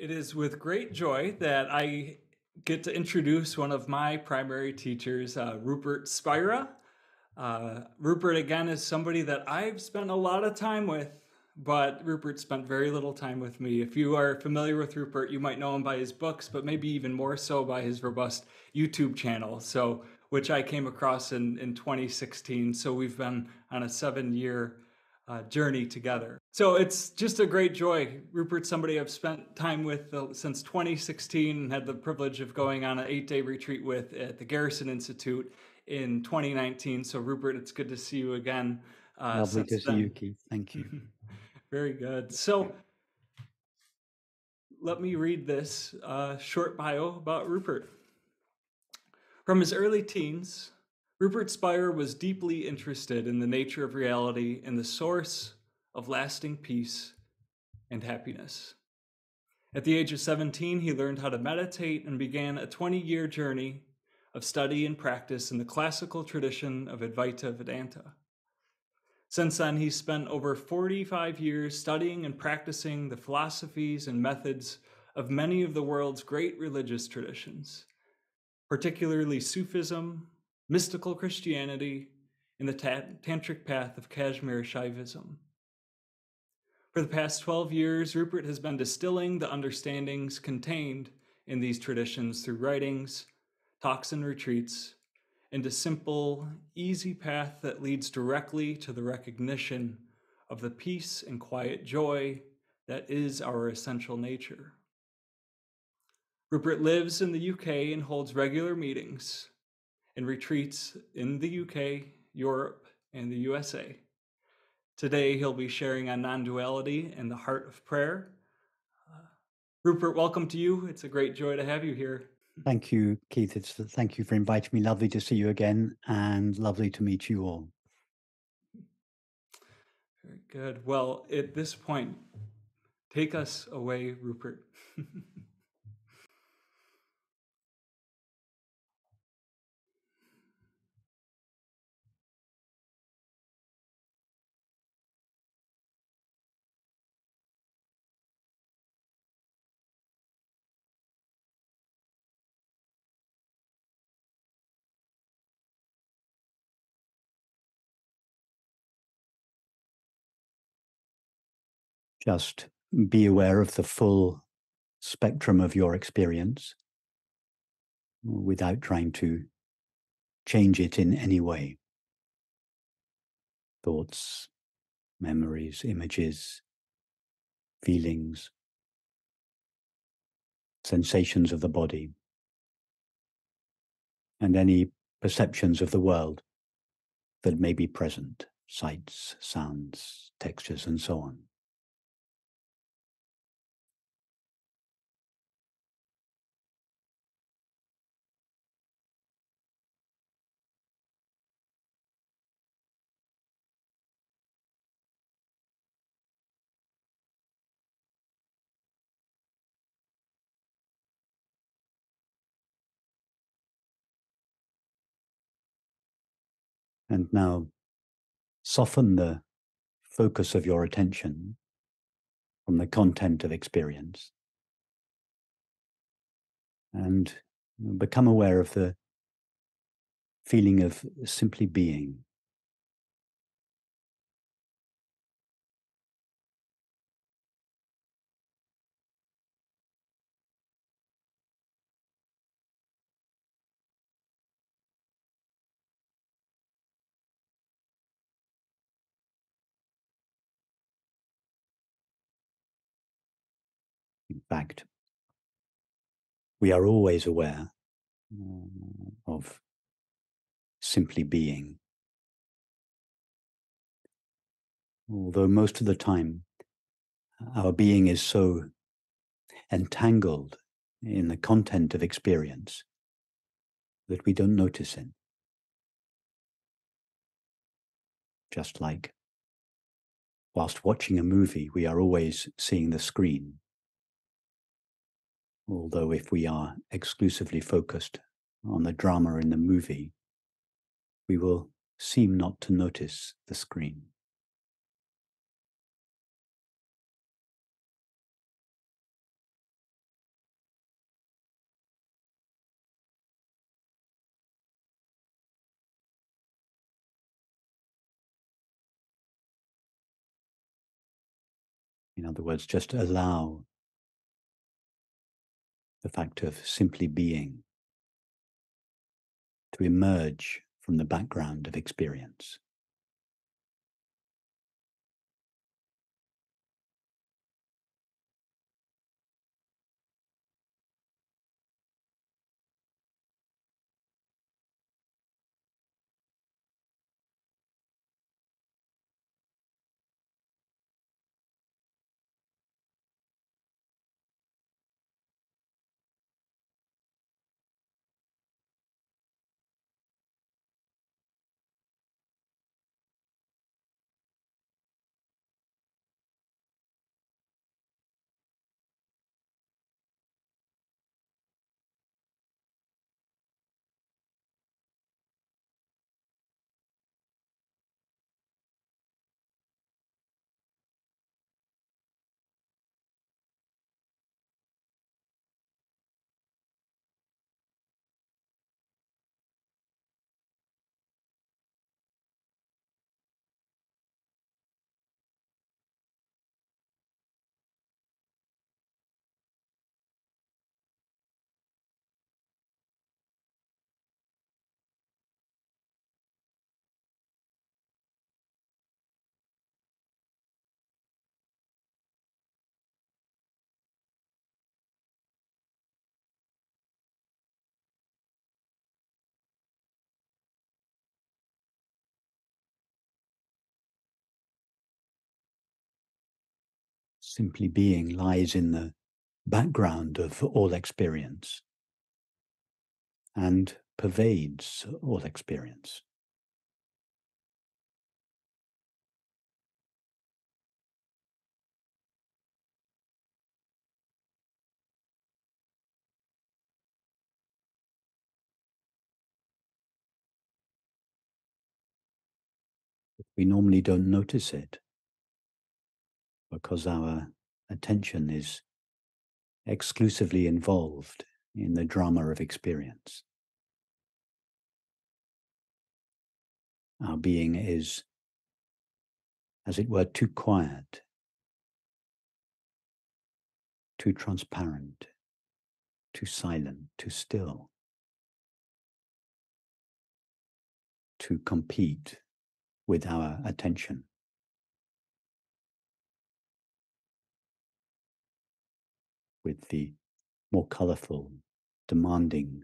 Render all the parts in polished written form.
It is with great joy that I get to introduce one of my primary teachers, Rupert Spira. Rupert, again, is somebody that I've spent a lot of time with, but Rupert spent very little time with me. If you are familiar with Rupert, you might know him by his books, but maybe even more so by his robust YouTube channel, which I came across in 2016. So we've been on a 7-year journey together. So it's just a great joy. Rupert's somebody I've spent time with since 2016 and had the privilege of going on an 8-day retreat with at the Garrison Institute in 2019. So Rupert, it's good to see you again. Lovely to see you, Keith. Thank you. Very good. So let me read this short bio about Rupert. From his early teens, Rupert Spira was deeply interested in the nature of reality and the source of lasting peace and happiness. At the age of 17, he learned how to meditate and began a 20-year journey of study and practice in the classical tradition of Advaita Vedanta. Since then, he's spent over 45 years studying and practicing the philosophies and methods of many of the world's great religious traditions, particularly Sufism, mystical Christianity, and the tantric path of Kashmir Shaivism. For the past 12 years, Rupert has been distilling the understandings contained in these traditions through writings, talks, and retreats into simple, easy path that leads directly to the recognition of the peace and quiet joy that is our essential nature. Rupert lives in the UK and holds regular meetings and retreats in the UK, Europe, and the USA. Today, he'll be sharing on non-duality and the heart of prayer. Rupert, welcome to you. It's a great joy to have you here. Thank you, Keith. Thank you for inviting me. Lovely to see you again and lovely to meet you all. Very good. Well, at this point, take us away, Rupert. Just be aware of the full spectrum of your experience without trying to change it in any way. Thoughts, memories, images, feelings, sensations of the body, and any perceptions of the world that may be present, sights, sounds, textures, and so on. And now soften the focus of your attention from the content of experience and become aware of the feeling of simply being. In fact, we are always aware of simply being. Although most of the time our being is so entangled in the content of experience that we don't notice it. Just like whilst watching a movie, we are always seeing the screen. Although if we are exclusively focused on the drama in the movie, we will seem not to notice the screen. In other words, just allow the fact of simply being to emerge from the background of experience. Simply being lies in the background of all experience and pervades all experience. We normally don't notice it because our attention is exclusively involved in the drama of experience. Our being is, as it were, too quiet, too transparent, too silent, too still, to compete with our attention. With the more colorful, demanding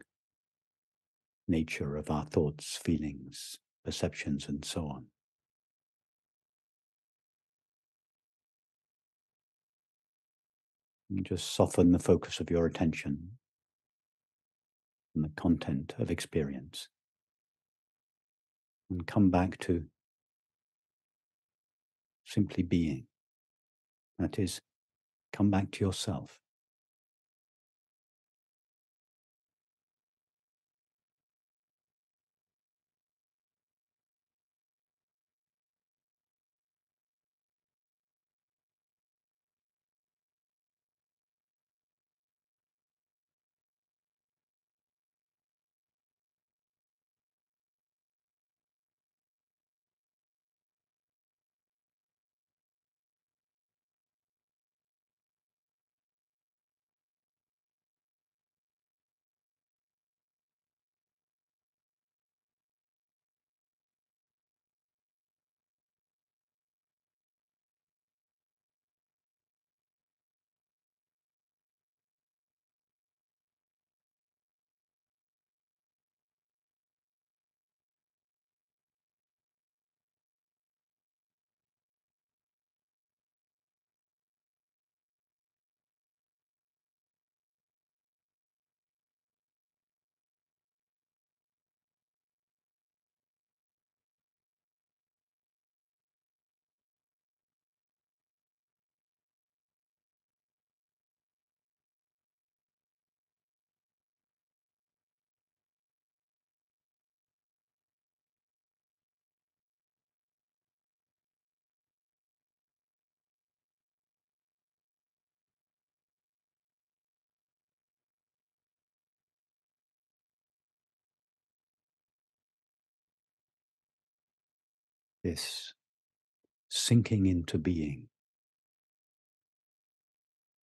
nature of our thoughts, feelings, perceptions, and so on. And just soften the focus of your attention on the content of experience and come back to simply being. That is, come back to yourself. This sinking into being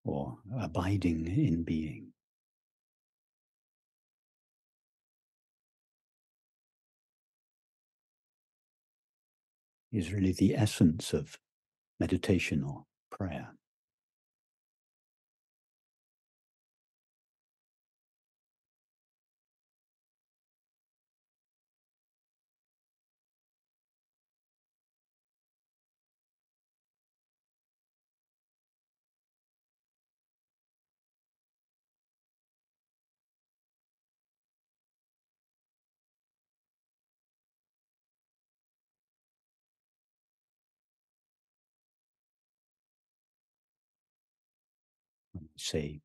or abiding in being. Is really the essence of meditation or prayer. When we say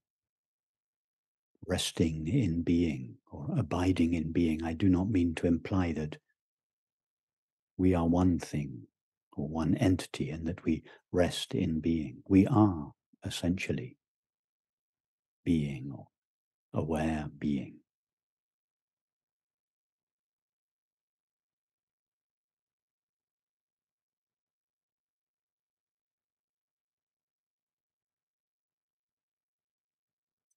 resting in being or abiding in being, I do not mean to imply that we are one thing or one entity and that we rest in being. We are essentially being or aware being.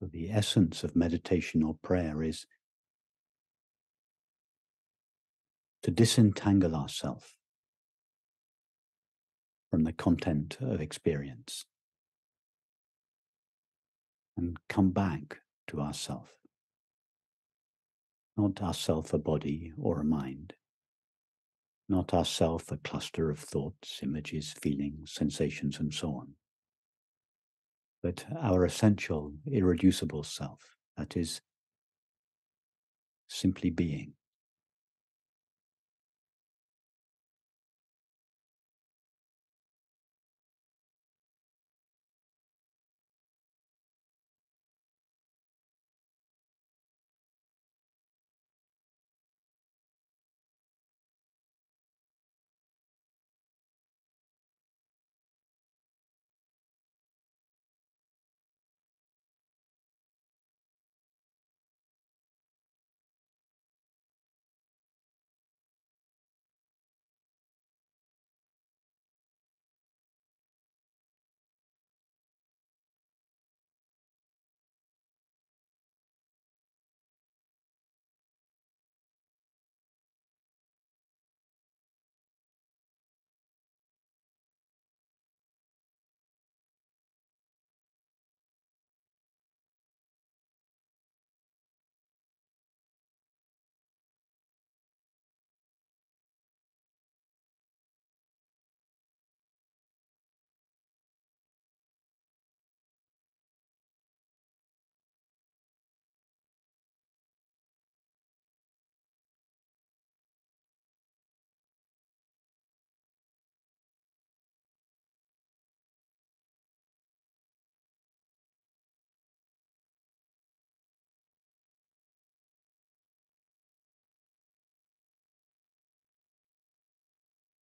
So the essence of meditation or prayer is to disentangle ourselves from the content of experience and come back to ourself. Not ourself a body or a mind, not ourself a cluster of thoughts, images, feelings, sensations, and so on, but our essential, irreducible self, that is simply being.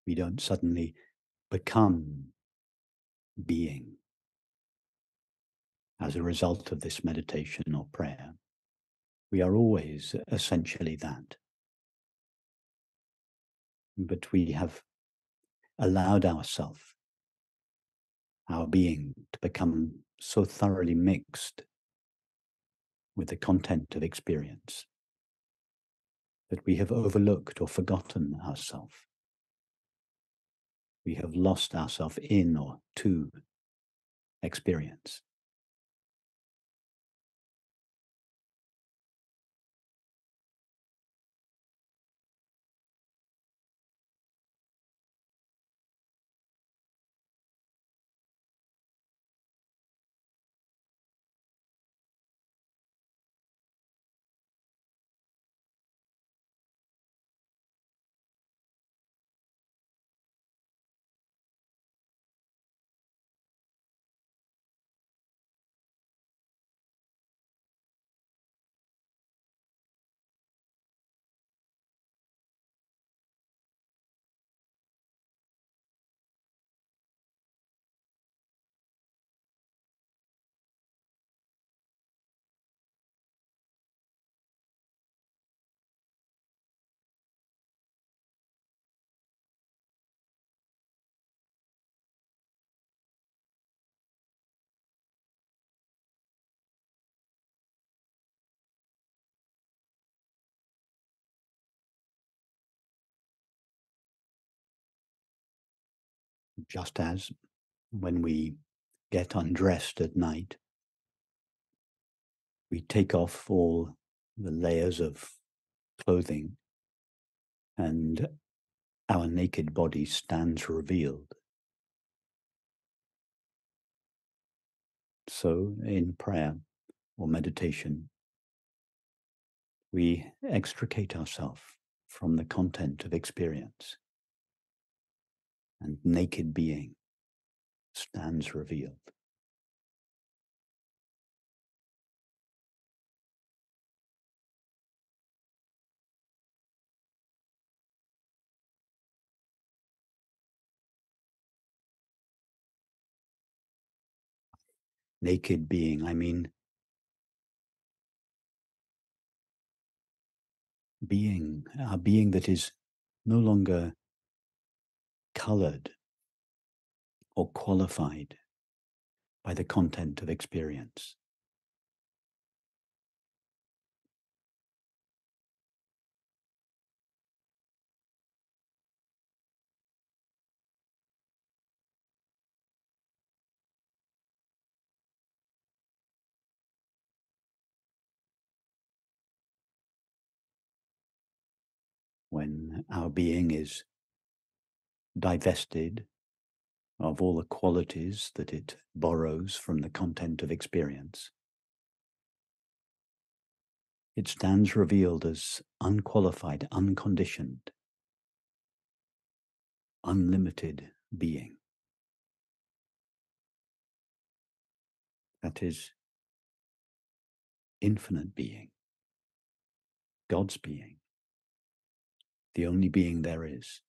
We don't suddenly become being as a result of this meditation or prayer. We are always essentially that. But we have allowed ourselves, our being, to become so thoroughly mixed with the content of experience that we have overlooked or forgotten ourselves. We have lost ourselves in or to experience. Just as when we get undressed at night, we take off all the layers of clothing and our naked body stands revealed. So in prayer or meditation, we extricate ourselves from the content of experience, and naked being stands revealed. Naked being, I mean being, a being that is no longer colored or qualified by the content of experience. When our being is divested of all the qualities that it borrows from the content of experience, it stands revealed as unqualified, unconditioned, unlimited being. That is infinite being, God's being, the only being there is.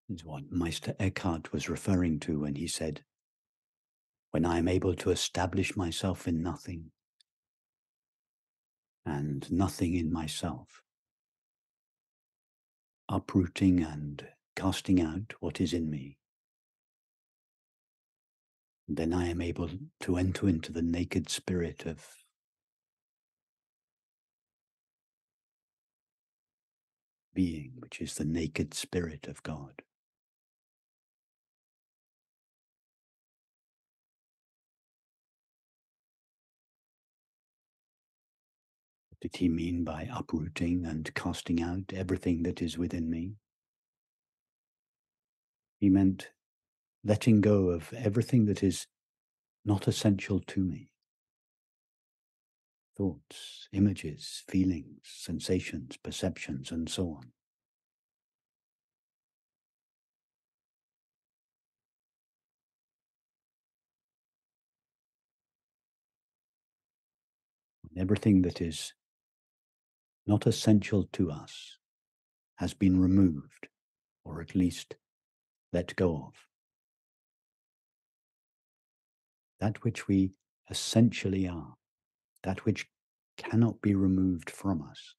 Is what Meister Eckhart was referring to when he said, when I am able to establish myself in nothing and nothing in myself, uprooting and casting out what is in me, then I am able to enter into the naked spirit of being, which is the naked spirit of God. What did he mean by uprooting and casting out everything that is within me? He meant letting go of everything that is not essential to me. Thoughts, images, feelings, sensations, perceptions, and so on. Everything that is not essential to us has been removed, or at least let go of. That which we essentially are, that which cannot be removed from us,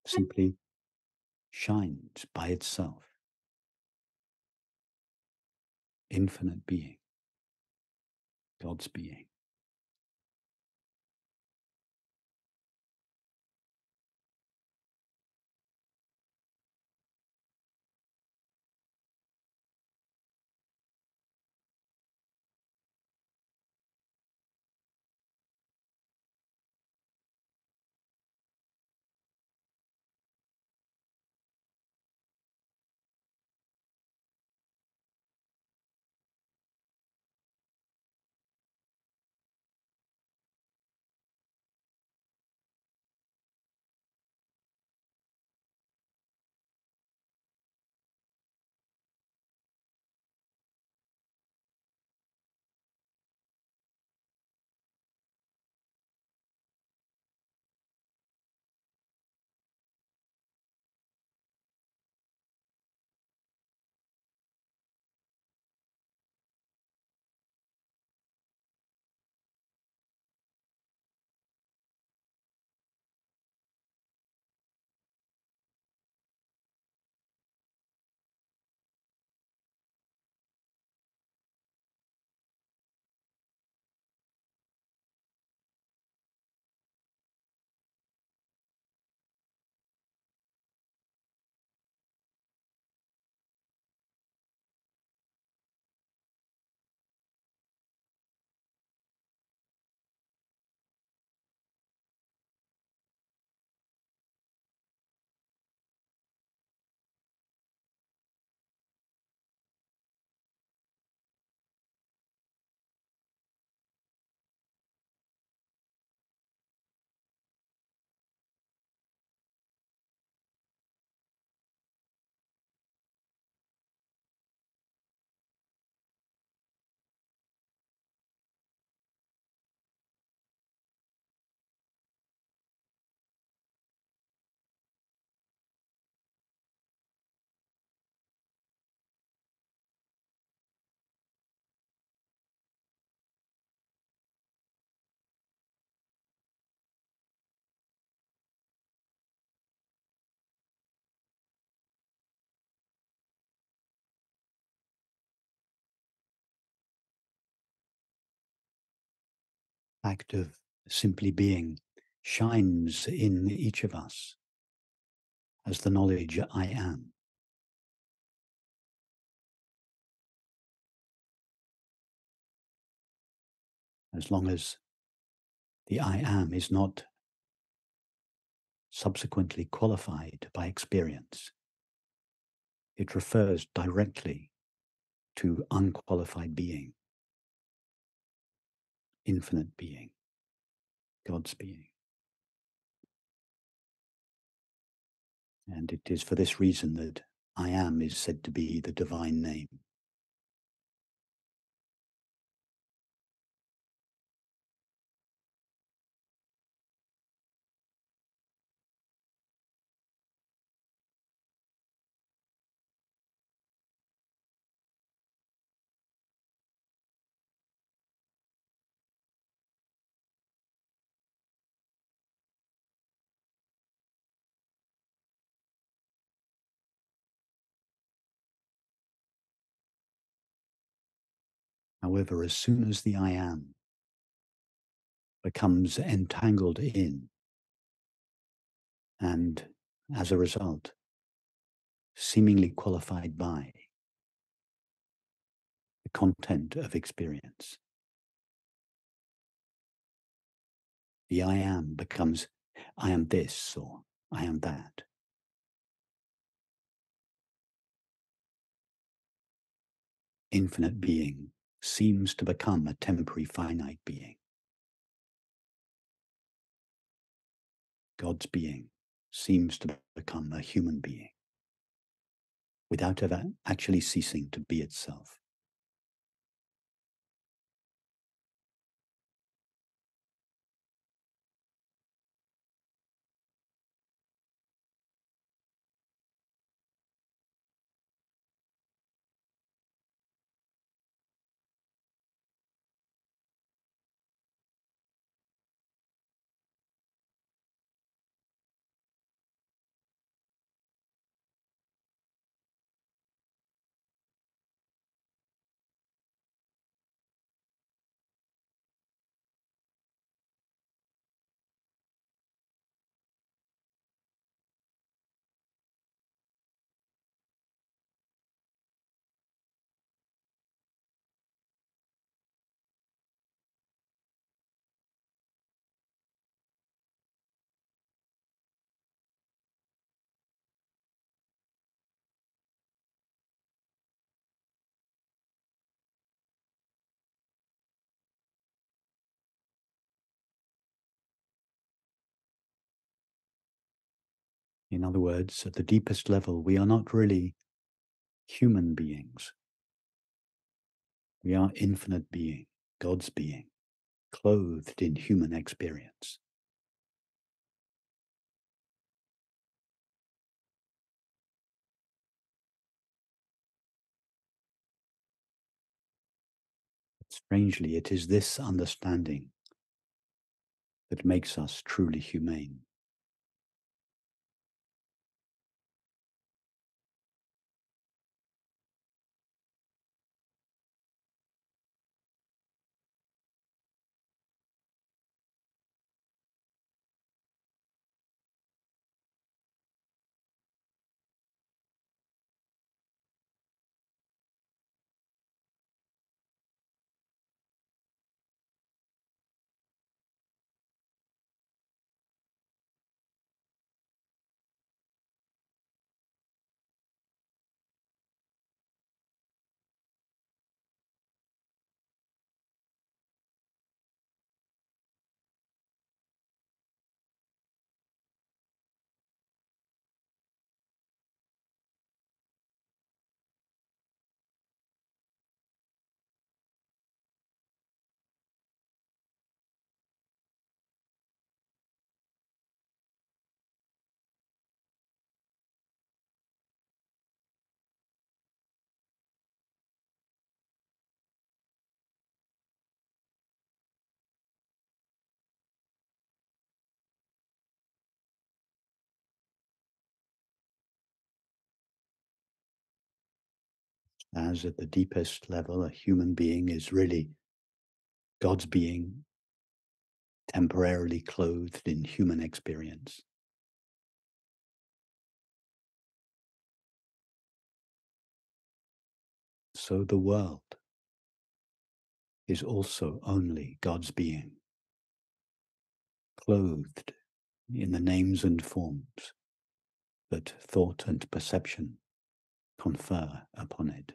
simply shines by itself. Infinite being, God's being. fact of simply being shines in each of us as the knowledge I am. As long as the I am is not subsequently qualified by experience, it refers directly to unqualified being, infinite being, God's being. And it is for this reason that I am is said to be the divine name. However, as soon as the I am becomes entangled in, and as a result, seemingly qualified by the content of experience, the I am becomes I am this or I am that. Infinite being seems to become a temporary finite being. God's being seems to become a human being without ever actually ceasing to be itself. In other words, at the deepest level, we are not really human beings. We are infinite being, God's being, clothed in human experience. But strangely, it is this understanding that makes us truly humane. As at the deepest level, a human being is really God's being temporarily clothed in human experience. So the world is also only God's being, clothed in the names and forms that thought and perception confer upon it.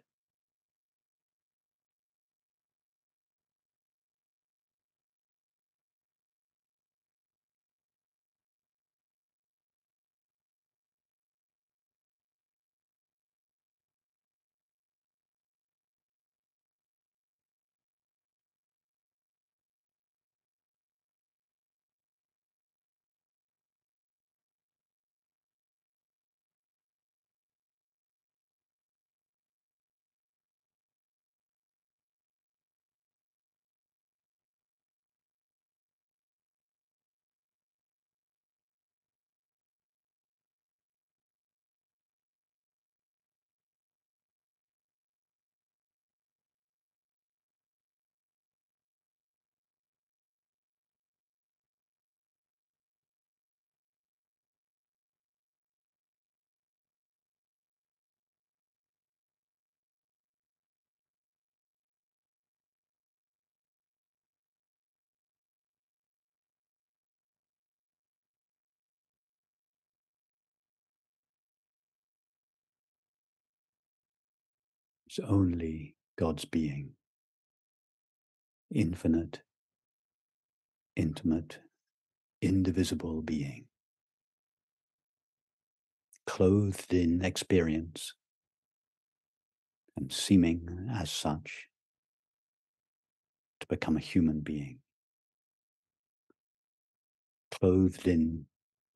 It's only God's being, infinite, intimate, indivisible being, clothed in experience and seeming as such to become a human being, clothed in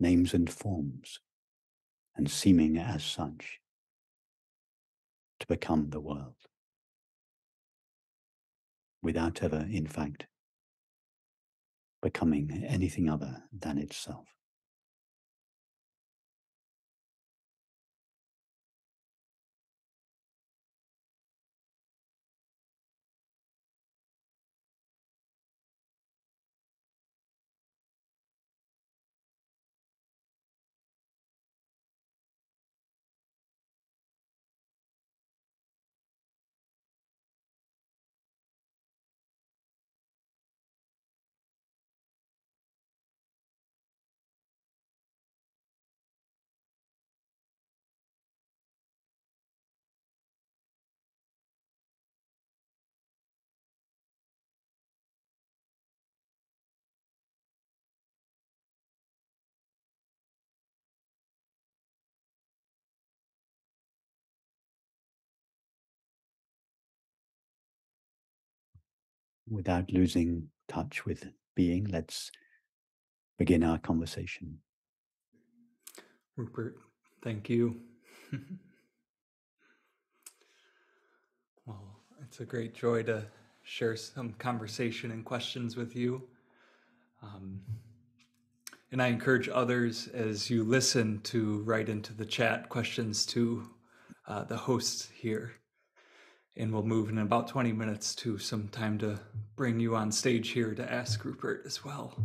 names and forms and seeming as such to become the world, without ever, in fact, becoming anything other than itself. Without losing touch with being, let's begin our conversation. Rupert, thank you. Well, it's a great joy to share some conversation and questions with you. And I encourage others as you listen to write into the chat questions to the hosts here. And we'll move in about 20 minutes to some time to bring you on stage here to ask Rupert as well.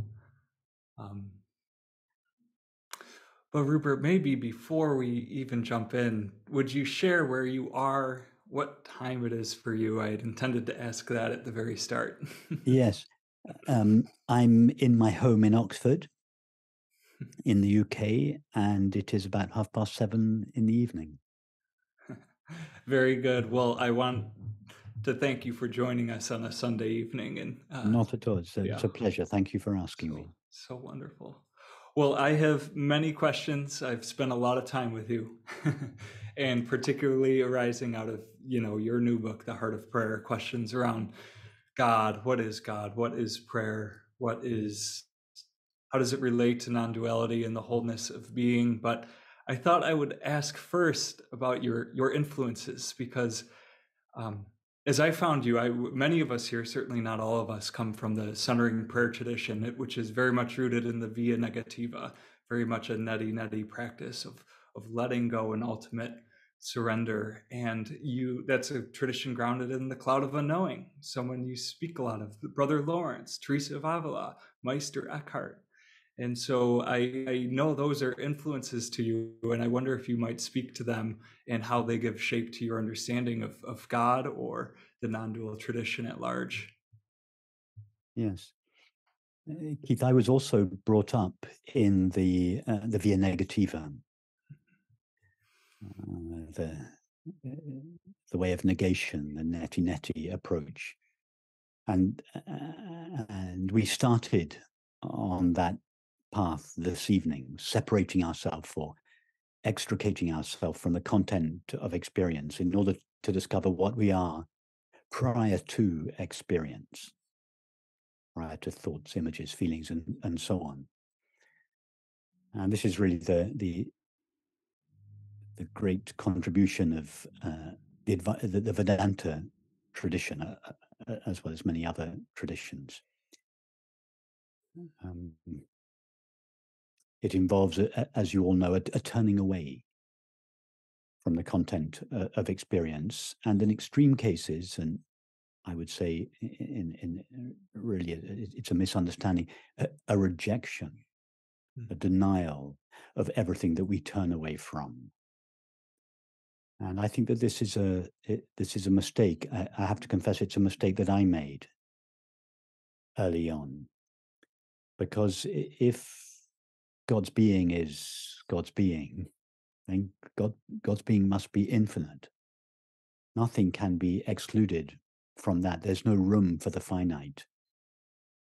But Rupert, maybe before we even jump in, would you share where you are, what time it is for you? I had intended to ask that at the very start. Yes. I'm in my home in Oxford, in the UK, and it is about 7:30 in the evening. Very good. Well, I want to thank you for joining us on a Sunday evening. And Not at all. It's a pleasure. Thank you for asking me. So wonderful. Well, I have many questions. I've spent a lot of time with you, and particularly arising out of, your new book, The Heart of Prayer, questions around God. What is God? What is prayer? How does it relate to non-duality and the wholeness of being? But I thought I would ask first about your influences, because as I found you, many of us here, certainly not all of us, come from the centering prayer tradition, which is very much rooted in the Via Negativa, very much a neti practice of letting go and ultimate surrender. And that's a tradition grounded in the cloud of unknowing. Someone you speak a lot of, Brother Lawrence, Teresa of Avila, Meister Eckhart. And so I know those are influences to you, and I wonder if you might speak to them and how they give shape to your understanding of God or the non-dual tradition at large. Yes. Keith, I was also brought up in the Via Negativa, the way of negation, the neti approach, and we started on that path this evening, separating ourselves or extricating ourselves from the content of experience in order to discover what we are prior to experience, prior to thoughts, images, feelings, and so on. And this is really the great contribution of the Vedanta tradition, as well as many other traditions. It involves, as you all know, a turning away from the content of experience, and in extreme cases, and I would say in really it's a misunderstanding, a rejection, a denial of everything that we turn away from. And I think that this is a mistake. I have to confess, it's a mistake that I made early on, because if God's being is God's being, then God's being must be infinite. Nothing can be excluded from that. There's no room for the finite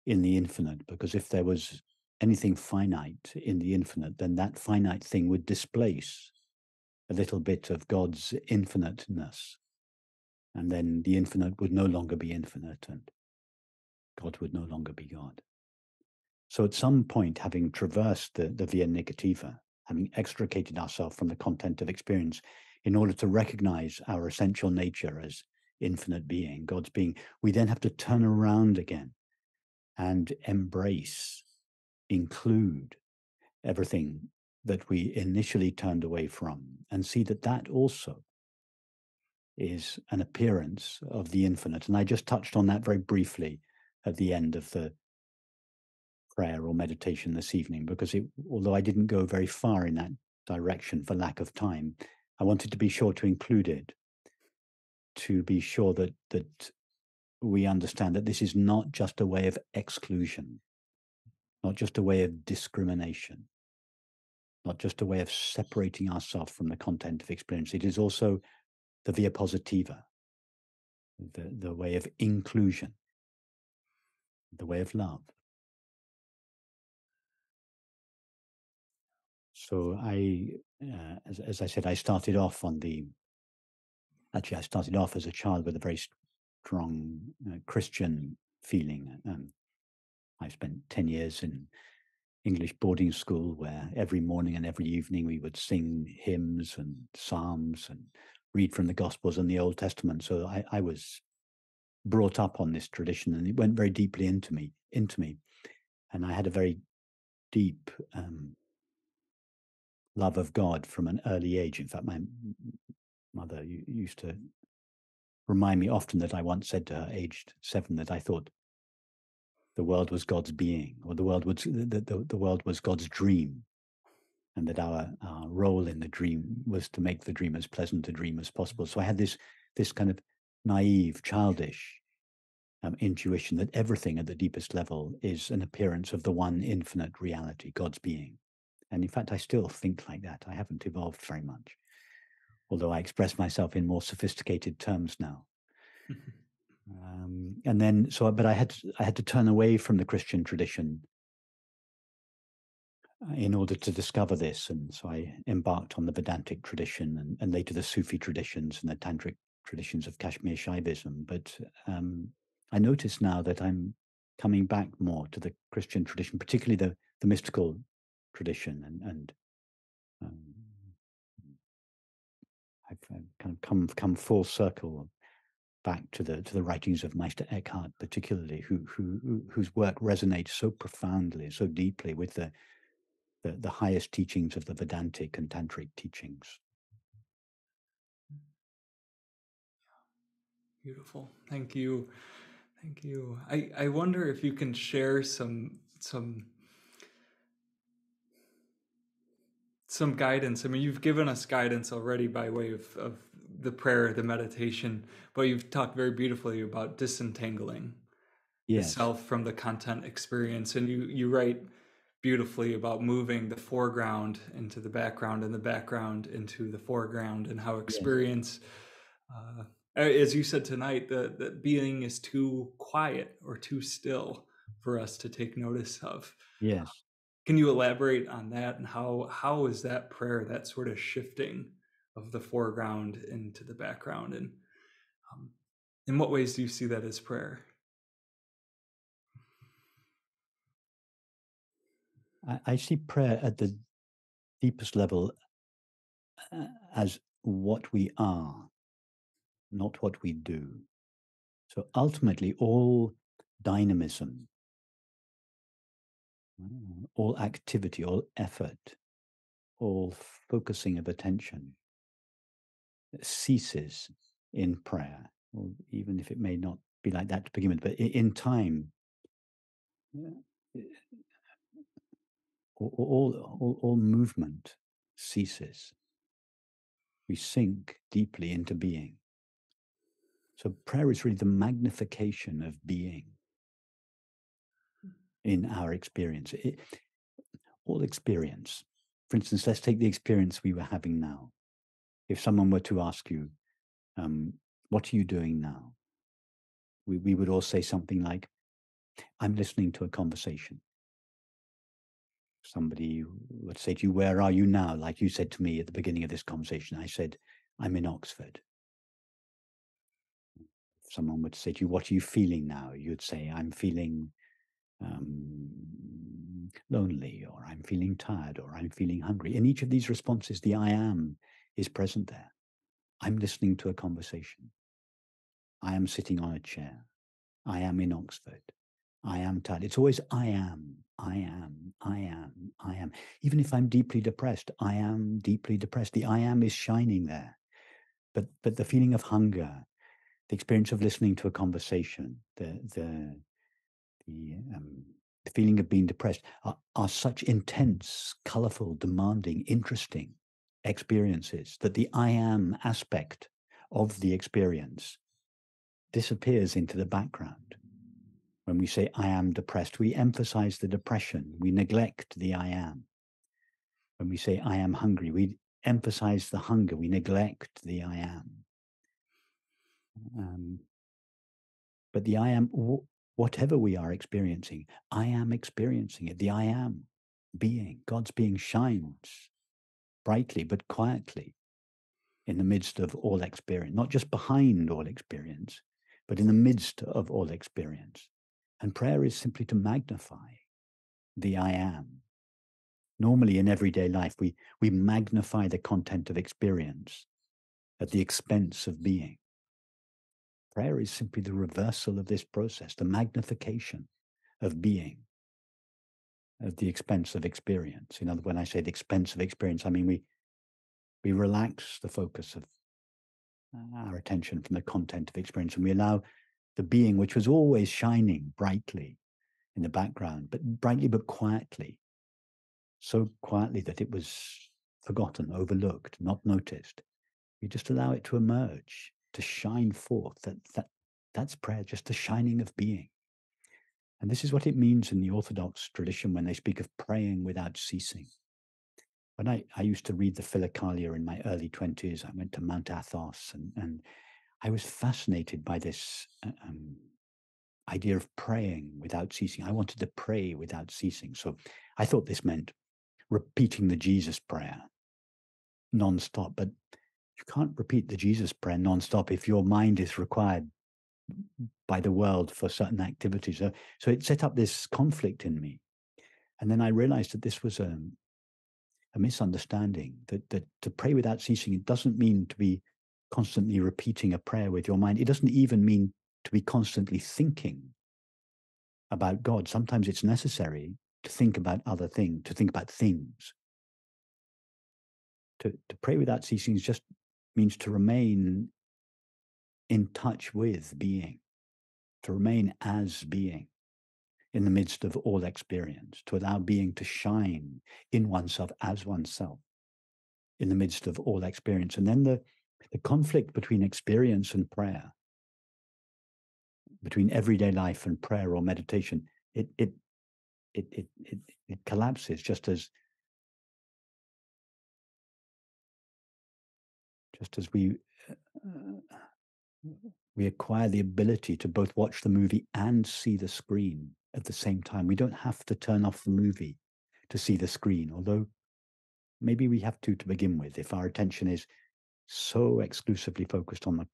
in the infinite, because if there was anything finite in the infinite, then that finite thing would displace a little bit of God's infiniteness. And then the infinite would no longer be infinite, and God would no longer be God. So at some point, having traversed the Via Negativa, having extricated ourselves from the content of experience in order to recognize our essential nature as infinite being, God's being, we then have to turn around again and embrace, include everything that we initially turned away from, and see that that also is an appearance of the infinite. And I just touched on that very briefly at the end of the prayer or meditation this evening, because although I didn't go very far in that direction for lack of time, I wanted to be sure to include it, to be sure that we understand that this is not just a way of exclusion, not just a way of discrimination, not just a way of separating ourselves from the content of experience. It is also the via positiva, the way of inclusion, the way of love. So as I said, I started off as a child with a very strong Christian feeling. I spent 10 years in English boarding school, where every morning and every evening we would sing hymns and psalms and read from the Gospels and the Old Testament. So I was brought up on this tradition, and it went very deeply into me. And I had a very deep love of God from an early age. In fact, my mother used to remind me often that I once said to her, aged 7, that I thought the world was God's being, or the world was God's dream, and that our role in the dream was to make the dream as pleasant a dream as possible. So I had this kind of naive, childish intuition that everything at the deepest level is an appearance of the one infinite reality, God's being. And in fact, I still think like that. I haven't evolved very much, although I express myself in more sophisticated terms now. And then, but I had to turn away from the Christian tradition in order to discover this. And so I embarked on the Vedantic tradition, and later the Sufi traditions and the Tantric traditions of Kashmir Shaivism. But I notice now that I'm coming back more to the Christian tradition, particularly the mystical tradition, and I've kind of come full circle back to the writings of Meister Eckhart, particularly, whose work resonates so profoundly, so deeply with the highest teachings of the Vedantic and Tantric teachings. Beautiful. Thank you. Thank you. I wonder if you can share some guidance. I mean, you've given us guidance already by way of the prayer, the meditation, but you've talked very beautifully about disentangling the Yes, self from the content experience. And you write beautifully about moving the foreground into the background and the background into the foreground, and how yes, experience, as you said tonight, that being is too quiet or too still for us to take notice of. yes. Can you elaborate on that, and how is that prayer, that sort of shifting of the foreground into the background, and in what ways do you see that as prayer? I see prayer at the deepest level as what we are, not what we do. So ultimately, all dynamism, all activity, all effort, all focusing of attention ceases in prayer, or even if it may not be like that to begin with, but in time, all movement ceases. We sink deeply into being. So prayer is really the magnification of being in our experience. All experience. For instance, let's take the experience we were having now. If someone were to ask you, what are you doing now? We would all say something like, I'm listening to a conversation. Somebody would say to you, where are you now? Like you said to me at the beginning of this conversation. I said, I'm in Oxford. If someone would say to you, what are you feeling now? You'd say, I'm feeling lonely, or I'm feeling tired, or I'm feeling hungry. In each of these responses, the I am is present there. I'm listening to a conversation. I am sitting on a chair. I am in Oxford. I am tired. It's always I am, I am, I am, I am. Even if I'm deeply depressed, I am deeply depressed. The I am is shining there. But the feeling of hunger, the experience of listening to a conversation, the feeling of being depressed are such intense, colorful, demanding, interesting experiences that the I am aspect of the experience disappears into the background. When we say I am depressed, we emphasize the depression, we neglect the I am. When we say I am hungry, we emphasize the hunger, we neglect the I am. But the I am, whatever we are experiencing, I am experiencing it. The I am being, God's being shines brightly but quietly in the midst of all experience, not just behind all experience, but in the midst of all experience. And prayer is simply to magnify the I am. Normally in everyday life, we magnify the content of experience at the expense of being. Prayer is simply the reversal of this process, the magnification of being at the expense of experience. In other words, when I say the expense of experience, I mean we relax the focus of our attention from the content of experience, and we allow the being, which was always shining brightly in the background, but brightly but quietly, so quietly that it was forgotten, overlooked, not noticed. We just allow it to emerge, to shine forth. That's prayer, just the shining of being. And this is what it means in the Orthodox tradition when they speak of praying without ceasing. When I used to read the Philokalia in my early 20s, I went to Mount Athos, and I was fascinated by this idea of praying without ceasing. I wanted to pray without ceasing. So I thought this meant repeating the Jesus prayer non-stop. But you can't repeat the Jesus prayer non-stop if your mind is required by the world for certain activities. So it set up this conflict in me. And then I realized that this was a misunderstanding, that to pray without ceasing, it doesn't mean to be constantly repeating a prayer with your mind. It doesn't even mean to be constantly thinking about God. Sometimes it's necessary to think about other things, to think about things. To pray without ceasing just means to remain in touch with being, to remain as being in the midst of all experience, to allow being to shine in oneself as oneself in the midst of all experience. And then the conflict between experience and prayer, between everyday life and prayer or meditation, it collapses just as we acquire the ability to both watch the movie and see the screen at the same time. We don't have to turn off the movie to see the screen, although maybe we have to begin with. If our attention is so exclusively focused on the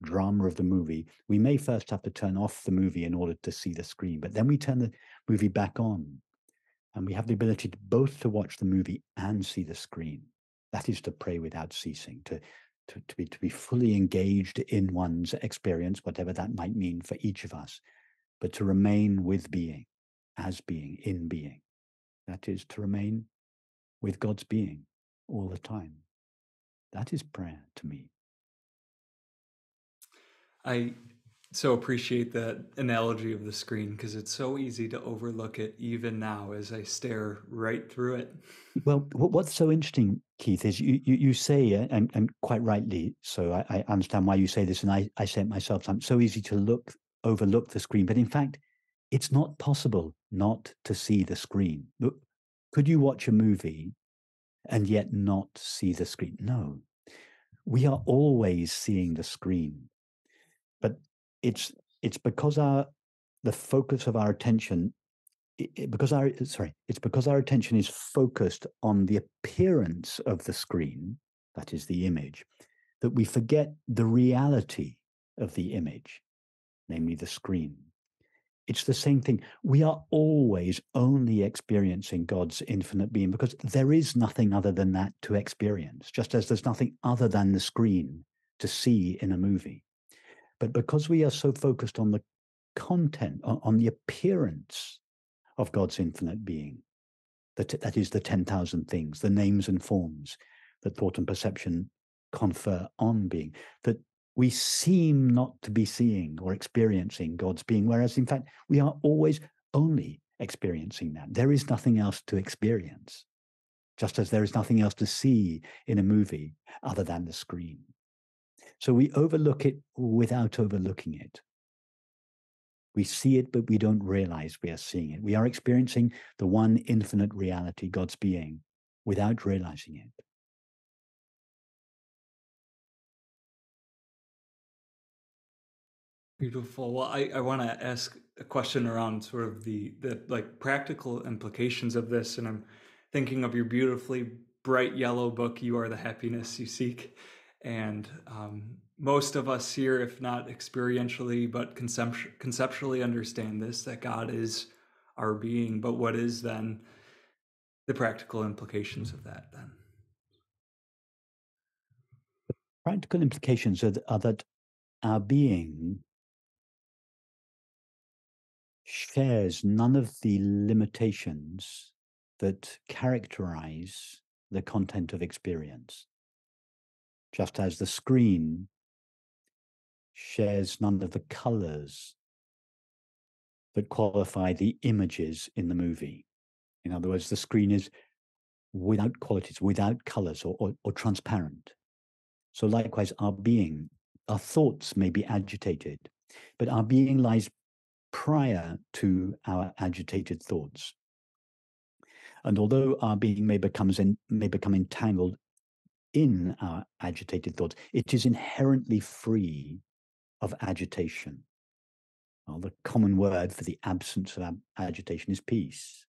drama of the movie, we may first have to turn off the movie in order to see the screen, but then we turn the movie back on and we have the ability to both to watch the movie and see the screen. That is to pray without ceasing, to be fully engaged in one's experience, whatever that might mean for each of us, but to remain with being, as being, in being. That is to remain with God's being all the time. That is prayer to me. I so appreciate that analogy of the screen, because it's so easy to overlook it even now as I stare right through it. Well, what's so interesting, Keith, is you say, and quite rightly so, I understand why you say this, and I say it myself, it's so easy to overlook the screen, but in fact, it's not possible not to see the screen. Could you watch a movie and yet not see the screen? No. We are always seeing the screen, but it's because the focus of our attention, it's because our attention is focused on the appearance of the screen, that is the image, that we forget the reality of the image, namely the screen. It's the same thing. We are always only experiencing God's infinite being because there is nothing other than that to experience, just as there's nothing other than the screen to see in a movie. But because we are so focused on the content, on the appearance of God's infinite being, that is the 10,000 things, the names and forms that thought and perception confer on being, that we seem not to be seeing or experiencing God's being, whereas in fact, we are always only experiencing that. There is nothing else to experience, just as there is nothing else to see in a movie other than the screen. So we overlook it without overlooking it. We see it, but we don't realize we are seeing it. We are experiencing the one infinite reality, God's being, without realizing it. Beautiful. Well, I want to ask a question around sort of the like practical implications of this, and I'm thinking of your beautifully bright yellow book, "You Are the Happiness You Seek," and most of us here, if not experientially but conceptually, understand this, that God is our being. But what is then the practical implications of that then? Practical implications are that our being shares none of the limitations that characterize the content of experience, just as the screen shares none of the colors that qualify the images in the movie. In other words, the screen is without qualities, without colors, or transparent. So likewise, our being, our thoughts may be agitated, but our being lies prior to our agitated thoughts. And although our being may become entangled in our agitated thoughts, it is inherently free of agitation. Well, the common word for the absence of agitation is peace.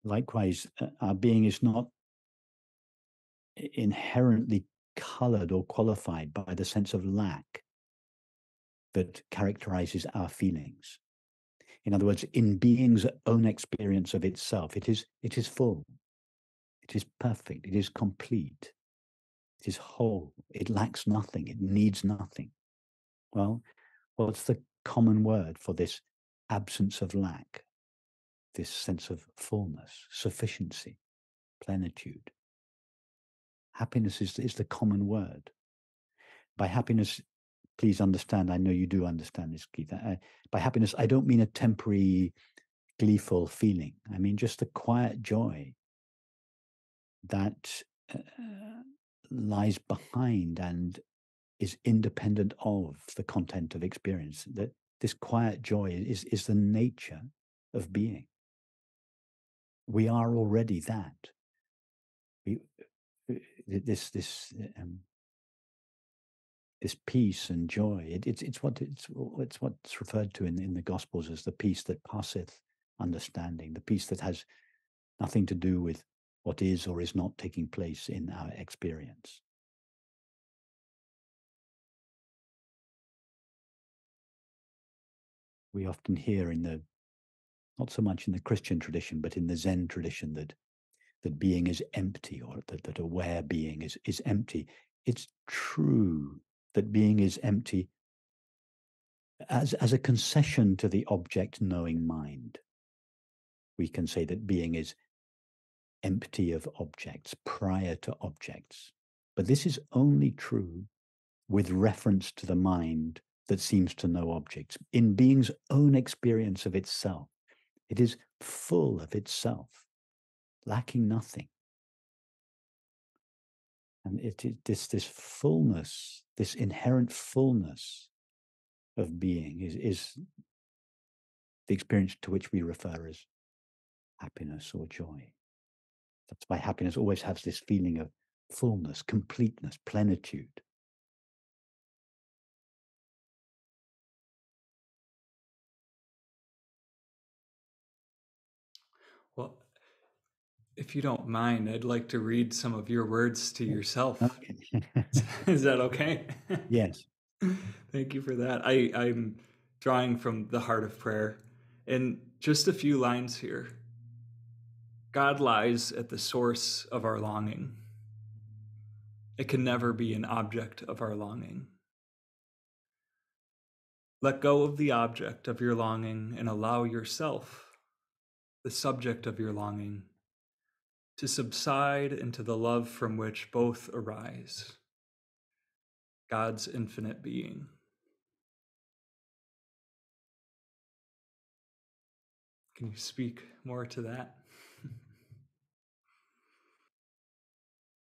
Likewise, our being is not inherently colored or qualified by the sense of lack that characterizes our feelings. In other words, in being's own experience of itself, it is full, it is perfect, it is complete, it is whole, it lacks nothing, it needs nothing. Well, what's the common word for this absence of lack, this sense of fullness, sufficiency, plenitude? Happiness is the common word. By happiness, please understand, I know you do understand this, Keith. By happiness, I don't mean a temporary gleeful feeling. I mean just the quiet joy that lies behind and is independent of the content of experience. That this quiet joy is the nature of being. We are already that. This peace and joy. It's what's referred to in the Gospels as the peace that passeth understanding. The peace that has nothing to do with what is or is not taking place in our experience. We often hear not so much in the Christian tradition, but in the Zen tradition, that being is empty, or that aware being is empty. It's true that being is empty as a concession to the object knowing mind. We can say that being is empty of objects, prior to objects. But this is only true with reference to the mind that seems to know objects. In being's own experience of itself, it is full of itself, lacking nothing. And it is this fullness, this inherent fullness of being is the experience to which we refer as happiness or joy. That's why happiness always has this feeling of fullness, completeness, plenitude. Well, if you don't mind, I'd like to read some of your words to yourself. Okay. Is that okay? Yes. Thank you for that. I'm drawing from the Heart of Prayer. And just a few lines here. God lies at the source of our longing. It can never be an object of our longing. Let go of the object of your longing and allow yourself, the subject of your longing, to subside into the love from which both arise, God's infinite being. Can you speak more to that?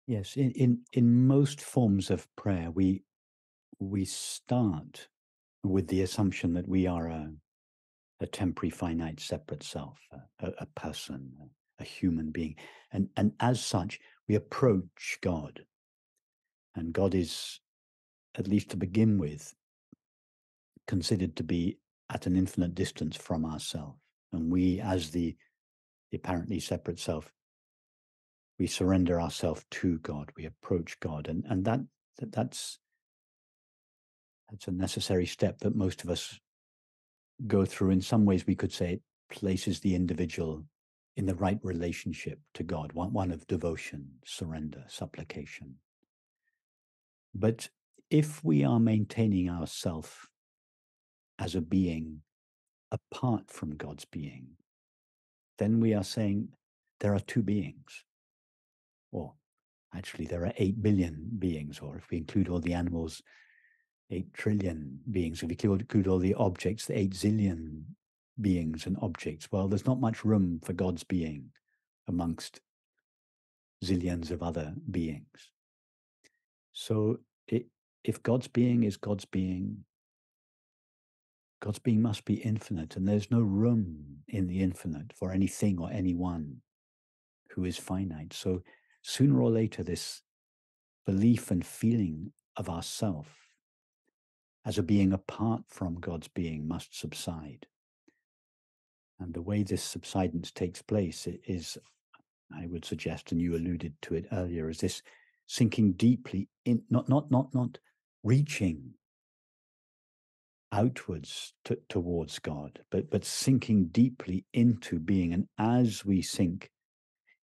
Yes, in most forms of prayer, we start with the assumption that we are a temporary, finite, separate self, a person, a human being, and as such, we approach God, and God is, at least to begin with, considered to be at an infinite distance from ourselves, and we, as the apparently separate self, we surrender ourselves to God, we approach God, and that's a necessary step that most of us go through. In some ways, we could say it places the individual in the right relationship to God, one of devotion, surrender, supplication. But if we are maintaining ourself as a being apart from God's being, then we are saying there are two beings. Or actually, there are 8 billion beings, or if we include all the animals, 8 trillion beings. If we include all the objects, the 8 zillion beings and objects. Well, there's not much room for God's being amongst zillions of other beings. So if God's being is God's being must be infinite, and there's no room in the infinite for anything or anyone who is finite. So sooner or later, this belief and feeling of ourself as a being apart from God's being must subside. And the way this subsidence takes place is, I would suggest, and you alluded to it earlier, is this sinking deeply in, not reaching outwards towards God, but sinking deeply into being. And as we sink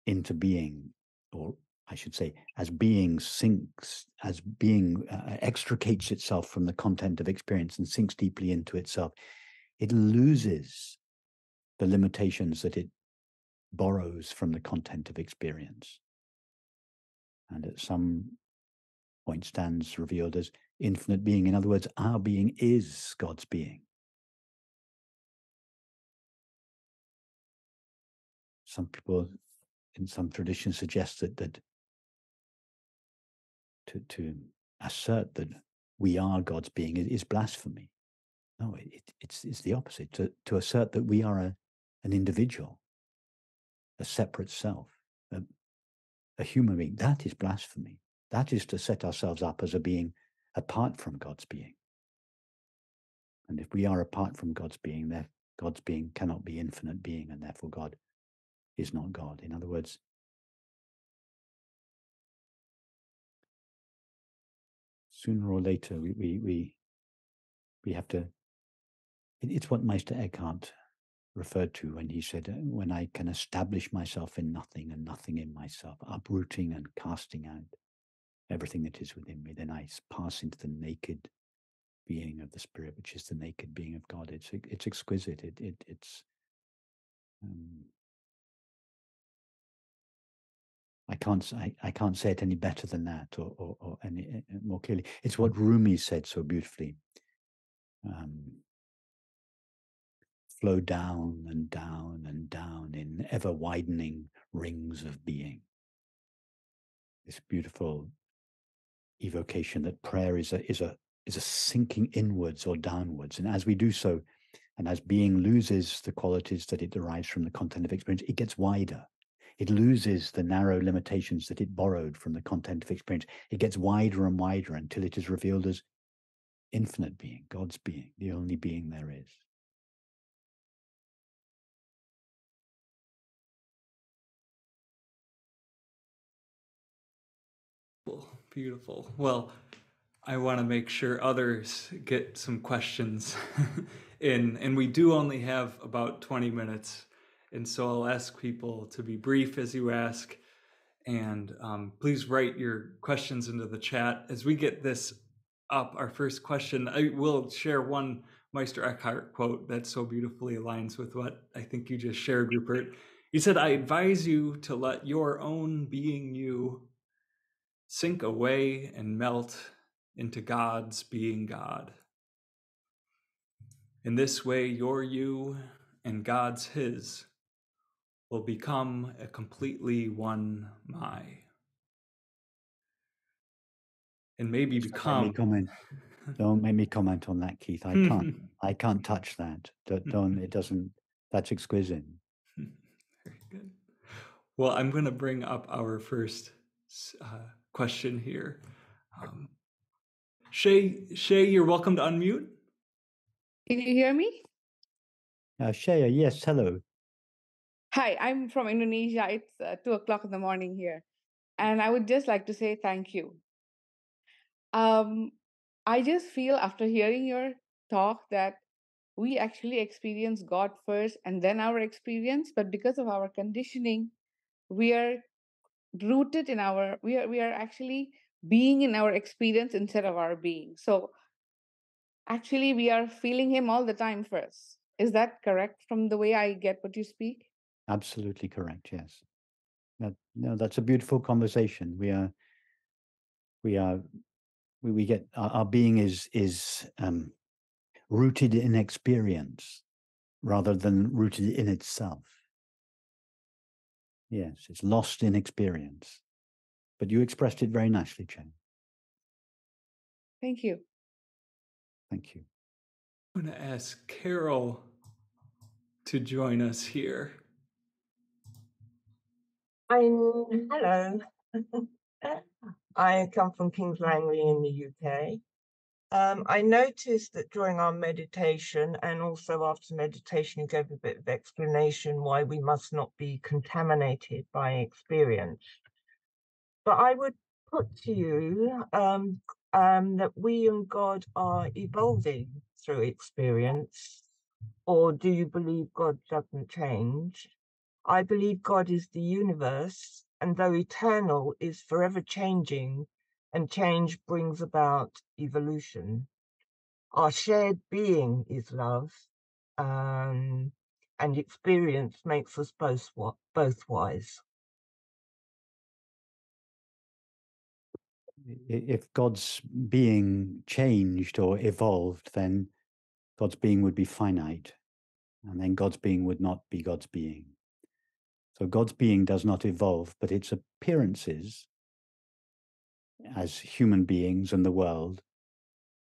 into being, or I should say, as being sinks, as being extricates itself from the content of experience and sinks deeply into itself, it loses the limitations that it borrows from the content of experience. And at some point stands revealed as infinite being. In other words, our being is God's being. Some people in some traditions suggest that to assert that we are God's being is blasphemy. No, it's the opposite. To assert that we are an individual, a separate self, a human being, that is blasphemy. That is to set ourselves up as a being apart from God's being. And if we are apart from God's being, then God's being cannot be infinite being, and therefore God is not God. In other words, sooner or later we have to. It's what Meister Eckhart referred to when he said, when I can establish myself in nothing and nothing in myself, uprooting and casting out everything that is within me, then I pass into the naked being of the Spirit, which is the naked being of God. It's exquisite. It's I can't say it any better than that, or any more clearly. It's what Rumi said so beautifully. Flow down and down and down in ever widening rings of being. This beautiful evocation that prayer is a sinking inwards or downwards, and as we do so, and as being loses the qualities that it derives from the content of experience, it gets wider. It loses the narrow limitations that it borrowed from the content of experience. It gets wider and wider until it is revealed as infinite being, God's being, the only being there is. Beautiful. Well, I want to make sure others get some questions in, and we do only have about 20 minutes. And so I'll ask people to be brief as you ask, and please write your questions into the chat. As we get this up, our first question, I will share one Meister Eckhart quote that so beautifully aligns with what I think you just shared, Rupert. He said, I advise you to let your own being you sink away and melt into God's being God. In this way, your you and God's his will become a completely one my. And maybe become. Don't make me comment on that, Keith. I can't touch that. Don't it doesn't. That's exquisite. Very good. Well, I'm going to bring up our first question here. Shay, you're welcome to unmute. Can you hear me? Shaya, yes, hello. Hi, I'm from Indonesia. It's 2 o'clock in the morning here. And I would just like to say thank you. I just feel after hearing your talk that we actually experience God first and then our experience, but because of our conditioning, we are rooted in we are actually being in our experience instead of our being. So actually we are feeling him all the time first. Is that correct from the way I get what you speak? Absolutely correct, yes. No, that's a beautiful conversation. We get our being is rooted in experience rather than rooted in itself. Yes, it's lost in experience. But you expressed it very nicely, Chen. Thank you. Thank you. I'm going to ask Carol to join us here. Hello. I come from Kings Langley in the UK. I noticed that during our meditation and also after meditation, you gave a bit of explanation why we must not be contaminated by experience. But I would put to you that we and God are evolving through experience, or do you believe God doesn't change? I believe God is the universe, and though eternal, is forever changing, and change brings about evolution. Our shared being is love, and experience makes us both wise. If God's being changed or evolved, then God's being would be finite, and then God's being would not be God's being. So God's being does not evolve, but its appearances as human beings and the world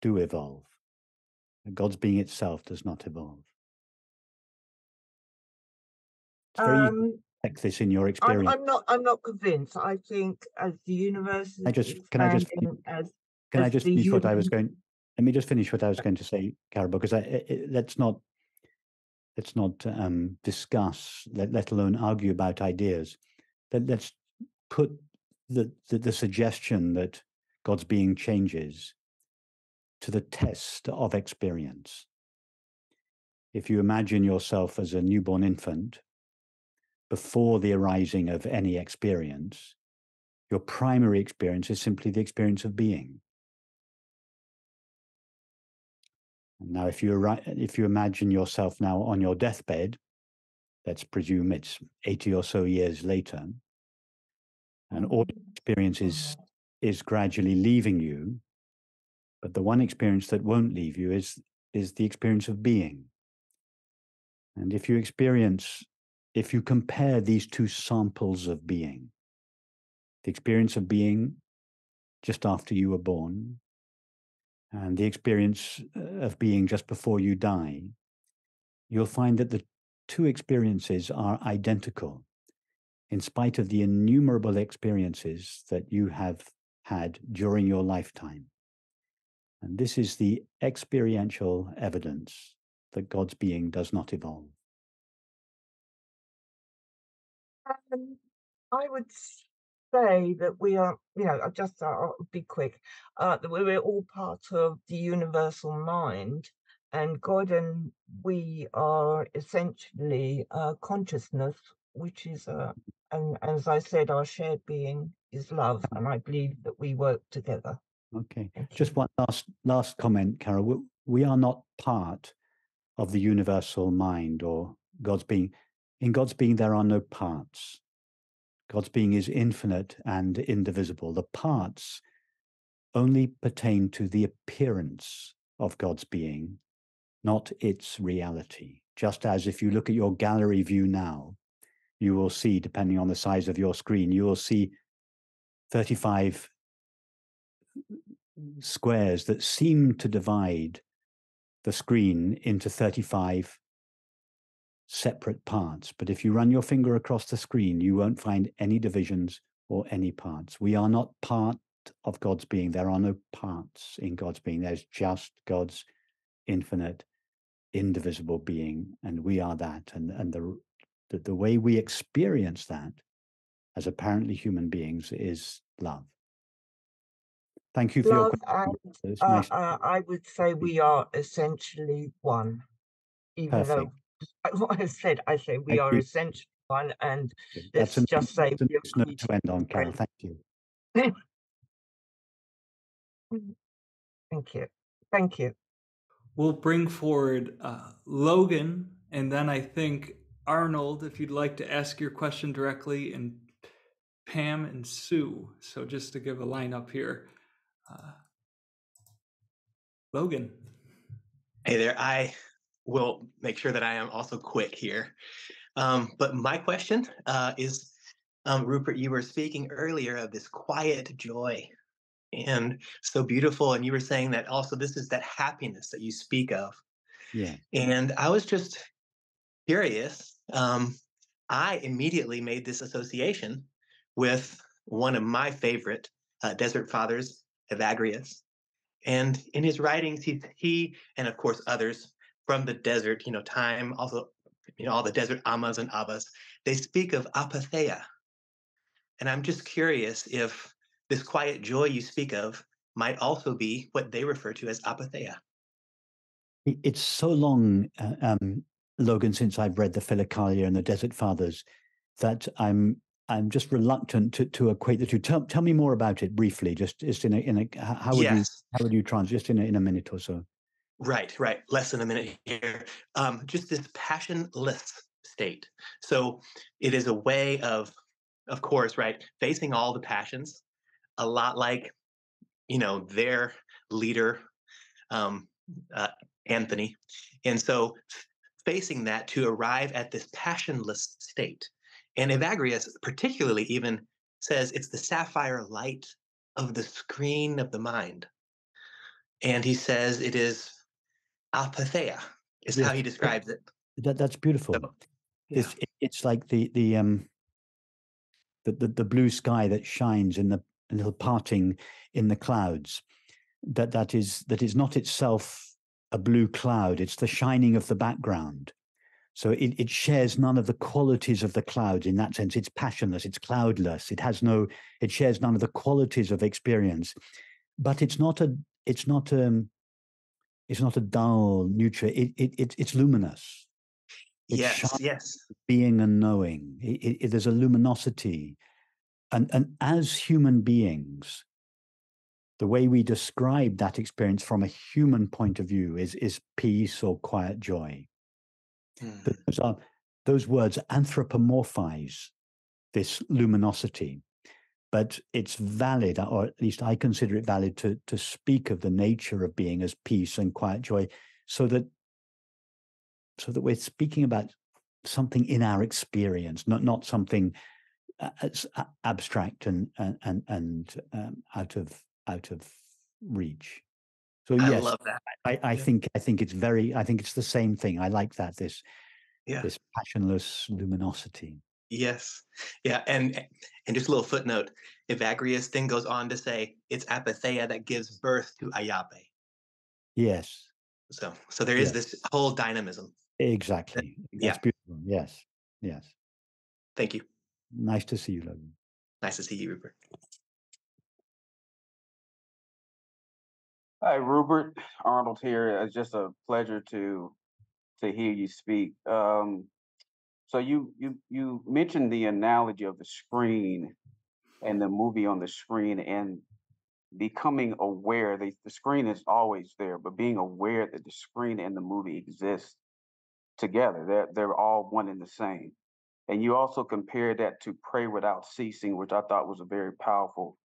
do evolve. God's being itself does not evolve. It's very easy to check this in your experience. I'm not convinced. I think as the universe is Can I just finish what I was going? Let me just finish what I was going to say, Carol, because let's not discuss, let alone argue about ideas. Let's put the suggestion that God's being changes to the test of experience. If you imagine yourself as a newborn infant, before the arising of any experience, your primary experience is simply the experience of being. And now, if you imagine yourself now on your deathbed, let's presume it's 80 or so years later, and all experience is gradually leaving you, but the one experience that won't leave you is the experience of being. And if you compare these two samples of being, the experience of being just after you were born and the experience of being just before you die, you'll find that the two experiences are identical, in spite of the innumerable experiences that you have had during your lifetime. And this is the experiential evidence that God's being does not evolve. I would say that we are, I'll be quick, that we're all part of the universal mind, and God and we are essentially consciousness, which is, and as I said, our shared being is love, and I believe that we work together. Okay, just one last comment, Carol. We are not part of the universal mind or God's being. In God's being, there are no parts. God's being is infinite and indivisible. The parts only pertain to the appearance of God's being, not its reality. Just as if you look at your gallery view now, you will see, depending on the size of your screen, you will see 35 squares that seem to divide the screen into 35 separate parts. But if you run your finger across the screen, you won't find any divisions or any parts. We are not part of God's being. There are no parts in God's being. There's just God's infinite, indivisible being, and we are that. And the way we experience that as apparently human beings is love. Thank you for your question. Nice. I would say we are essentially one, even Perfect. though what I say we are essentially one, and let's just say we note to end on, Carol. Thank you. Thank you. We'll bring forward Logan, and then I think Arnold, if you'd like to ask your question directly, and Pam and Sue. So just to give a lineup here. Logan. Hey there. I will make sure that I am also quick here. But my question is, Rupert, you were speaking earlier of this quiet joy, and so beautiful. And you were saying that also this is that happiness that you speak of. Yeah. And I was just curious. I immediately made this association with one of my favorite desert fathers, Evagrius. And in his writings, he and of course others from the desert, time, also, all the desert Amas and Abbas, they speak of Apatheia. And I'm just curious if this quiet joy you speak of might also be what they refer to as Apatheia. It's so long, Logan, since I've read the Philokalia and the Desert Fathers, that I'm just reluctant to equate the two. Tell me more about it briefly. Just how would you translate just in a minute or so? Right. Less than a minute here. Just this passionless state. So it is a way of course, right, facing all the passions, a lot like their leader, um, uh, Anthony. And so facing that to arrive at this passionless state. And Evagrius particularly even says it's the sapphire light of the screen of the mind. And he says it is apatheia, is how he describes it. That's beautiful. So, yeah. It's like the blue sky that shines in the little parting in the clouds. That is not itself a blue cloud. It's the shining of the background. So it shares none of the qualities of the clouds in that sense. It's passionless. It's cloudless. It shares none of the qualities of experience. But it's not a dull, neutral. It's luminous. It's yes. Being and knowing. There's a luminosity, and as human beings, the way we describe that experience from a human point of view is peace or quiet joy. Those words anthropomorphize this luminosity, but it's valid, or at least I consider it valid, to speak of the nature of being as peace and quiet joy, so that we're speaking about something in our experience, not something abstract and out of reach. So yes, I love that. I think it's the same thing. I like that, this passionless luminosity. Yes. Yeah. And just a little footnote, Evagrius then goes on to say it's apatheia that gives birth to ayape. Yes. So there is this whole dynamism. Exactly. That's beautiful. Yes. Thank you. Nice to see you, Logan. Nice to see you, Rupert. Hi, Rupert. Arnold here. It's just a pleasure to hear you speak. So you mentioned the analogy of the screen and the movie on the screen, and becoming aware. The screen is always there, but being aware that the screen and the movie exist together. They're all one and the same. And you also compared that to pray without ceasing, which I thought was a very powerful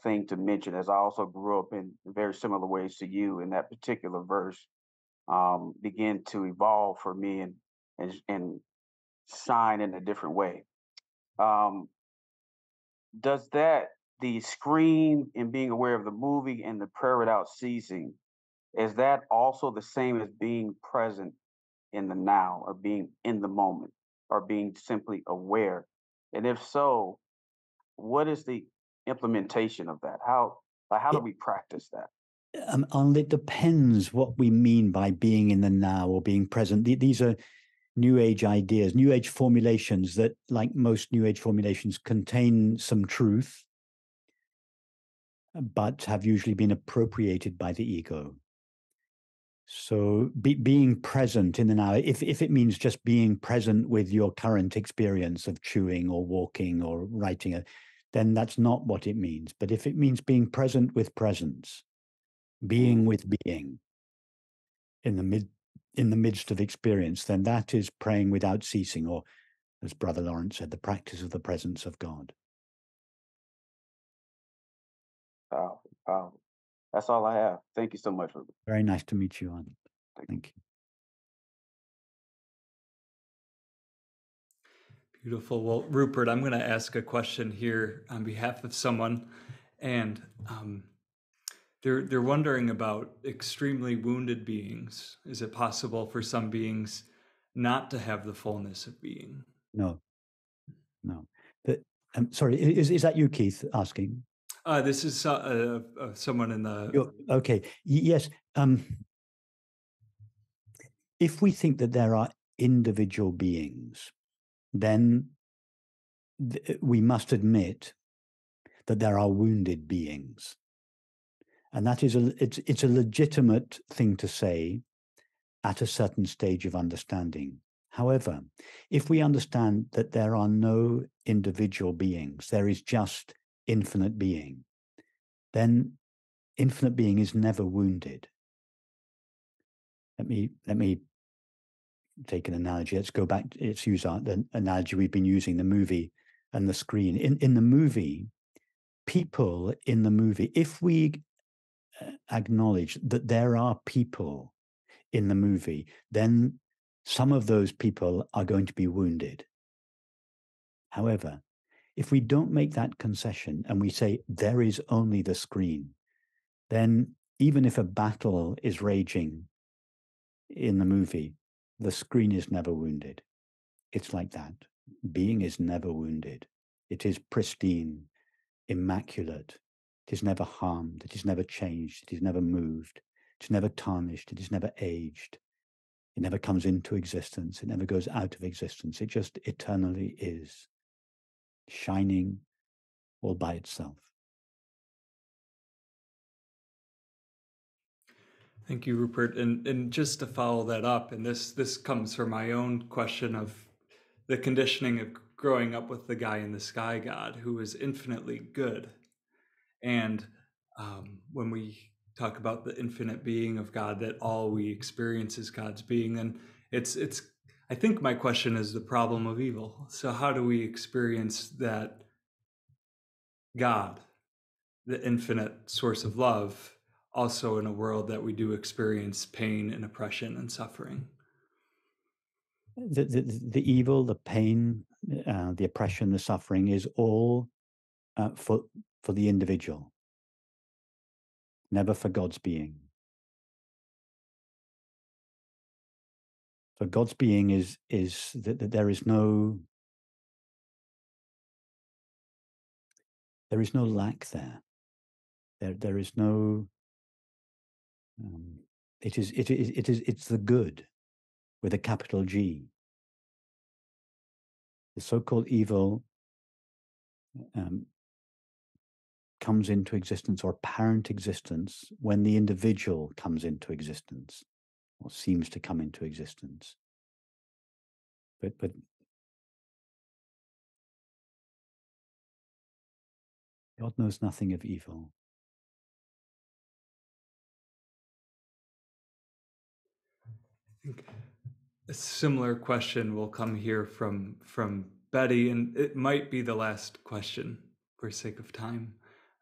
thing to mention, as I also grew up in very similar ways to you. In that particular verse began to evolve for me and shine in a different way. Does the screen and being aware of the movie and the prayer without ceasing, is that also the same as being present in the now, or being in the moment, or being simply aware? And if so, what is the implementation of that? How do we practice that? It depends what we mean by being in the now or being present. These are New Age ideas, New Age formulations that, like most New Age formulations, contain some truth, but have usually been appropriated by the ego. So being present in the now, if it means just being present with your current experience of chewing or walking or writing, then that's not what it means. But if it means being present with presence, being with being in the midst of experience, then that is praying without ceasing, or, as Brother Lawrence said, the practice of the presence of God. Powerful. That's all I have. Thank you so much, Rupert. Very nice to meet you, Arnold. Thank you. Beautiful. Well, Rupert, I'm going to ask a question here on behalf of someone, and they're wondering about extremely wounded beings. Is it possible for some beings not to have the fullness of being? No. Sorry, is that you, Keith, asking? This is someone in the... Okay, yes. If we think that there are individual beings, then we must admit that there are wounded beings. And that is it's a legitimate thing to say at a certain stage of understanding. However, if we understand that there are no individual beings, there is just infinite being, then infinite being is never wounded. Let me take an analogy. Let's go back. Let's use the analogy we've been using, the movie and the screen. In the movie, people in the movie, if we acknowledge that there are people in the movie, then some of those people are going to be wounded. However, if we don't make that concession and we say there is only the screen, then even if a battle is raging in the movie, the screen is never wounded. It's like that. Being is never wounded. It is pristine, immaculate. It is never harmed. It is never changed. It is never moved. It is never tarnished. It is never aged. It never comes into existence. It never goes out of existence. It just eternally is, shining all by itself. Thank you, Rupert. And just to follow that up, and this comes from my own question of the conditioning of growing up with the guy in the sky God who is infinitely good. And when we talk about the infinite being of God, that all we experience is God's being, then it's I think my question is the problem of evil. So how do we experience that God, the infinite source of love, also in a world that we do experience pain and oppression and suffering? The evil, the pain, the oppression, the suffering is all for the individual, never for God's being. So God's being is that there is no lack there. There is no. It's the good with a capital G. The so-called evil comes into existence or apparent existence when the individual comes into existence or seems to come into existence. But God knows nothing of evil. I think a similar question will come here from Betty, and it might be the last question for sake of time.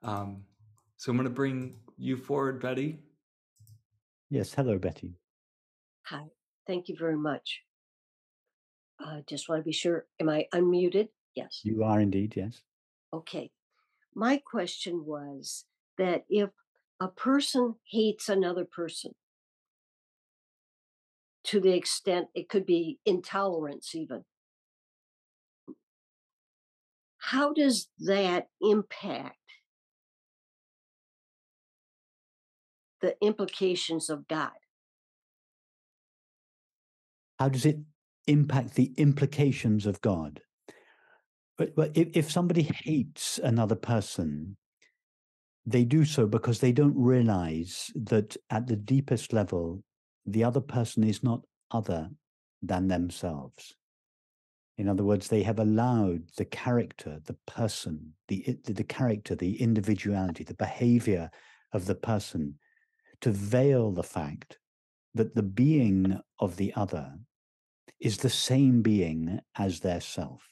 So I'm going to bring you forward, Betty. Yes, hello, Betty. Hi, thank you very much. Just want to be sure, am I unmuted? Yes. You are indeed, yes. Okay. My question was that if a person hates another person to the extent it could be intolerance even, how does that impact the implications of God? How does it impact the implications of God? But if somebody hates another person, they do so because they don't realize that at the deepest level, the other person is not other than themselves. In other words, they have allowed the character, the person, the character, the individuality, the behavior of the person to veil the fact that the being of the other is the same being as their self.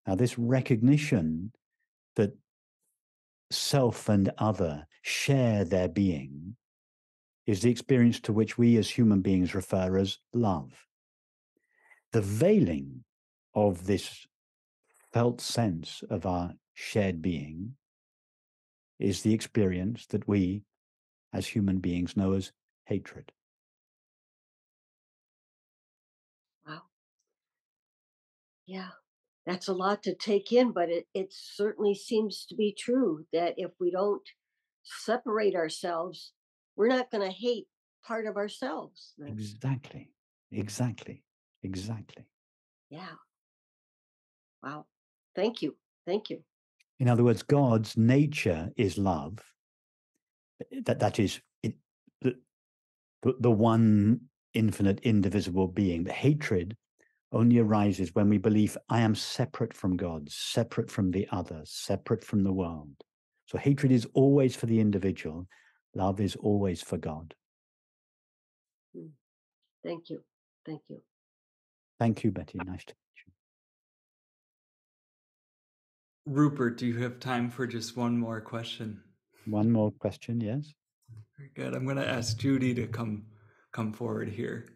Now, this recognition that self and other share their being is the experience to which we as human beings refer as love. The veiling of this felt sense of our shared being is the experience that we as human beings know as hatred. Wow. Yeah, that's a lot to take in, but it certainly seems to be true that if we don't separate ourselves, we're not going to hate part of ourselves. Exactly. Yeah. Wow. Thank you. Thank you. In other words, God's nature is love. That is the one infinite, indivisible being. But hatred only arises when we believe I am separate from God, separate from the other, separate from the world. So hatred is always for the individual. Love is always for God. Thank you. Thank you. Thank you, Betty. Nice to meet you. Rupert, do you have time for just one more question? One more question, yes. Very good. I'm going to ask Judy to come forward here.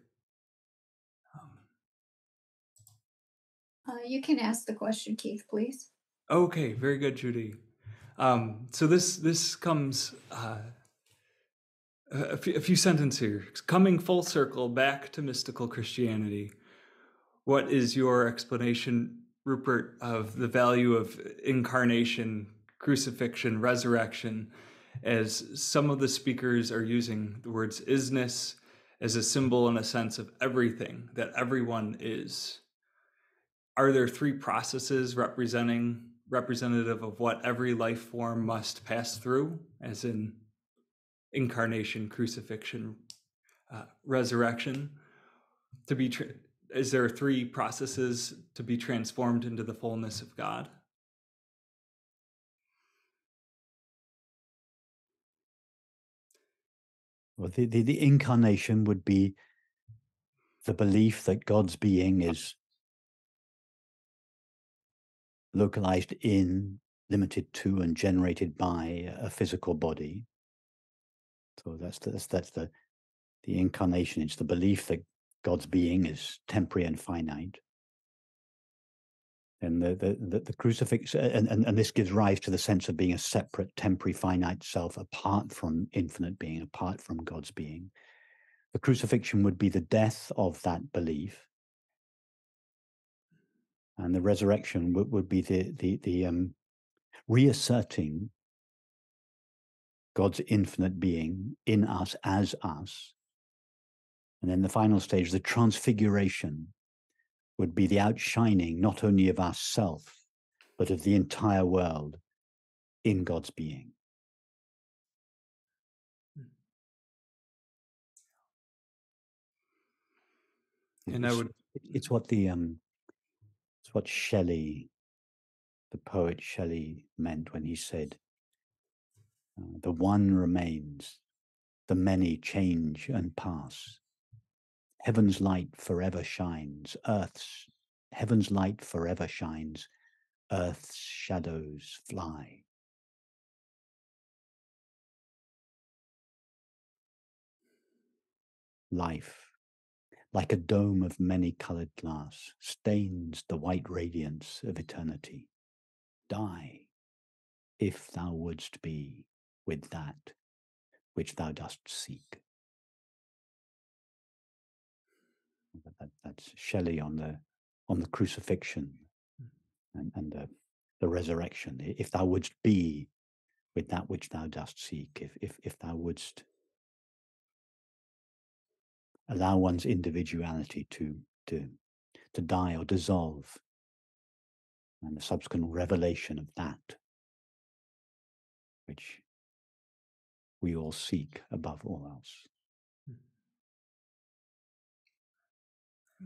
You can ask the question, Keith, please. Okay, very good, Judy. So this comes a few sentences here. Coming full circle back to mystical Christianity, what is your explanation, Rupert, of the value of incarnation, crucifixion, resurrection, as some of the speakers are using the words isness as a symbol and a sense of everything, that everyone is? Are there three processes representative of what every life form must pass through, as in incarnation, crucifixion, resurrection? Is there three processes to be transformed into the fullness of God? Well, the incarnation would be the belief that God's being is localized in, limited to, and generated by a physical body. So that's the incarnation. It's the belief that God's being is temporary and finite. And the crucifix, and this gives rise to the sense of being a separate, temporary, finite self apart from infinite being, apart from God's being. The crucifixion would be the death of that belief, and the resurrection would be the reasserting God's infinite being in us as us. And then the final stage, the transfiguration, would be the outshining not only of ourself, but of the entire world in God's being. And it's what Shelley, the poet Shelley, meant when he said, the one remains, the many change and pass. Heaven's light forever shines, heaven's light forever shines, earth's shadows fly. Life, like a dome of many-colored glass, stains the white radiance of eternity. Die, if thou wouldst be with that which thou dost seek. That's Shelley on the crucifixion and the resurrection. If thou wouldst be with that which thou dost seek, if thou wouldst allow one's individuality to die or dissolve, and the subsequent revelation of that which we all seek above all else.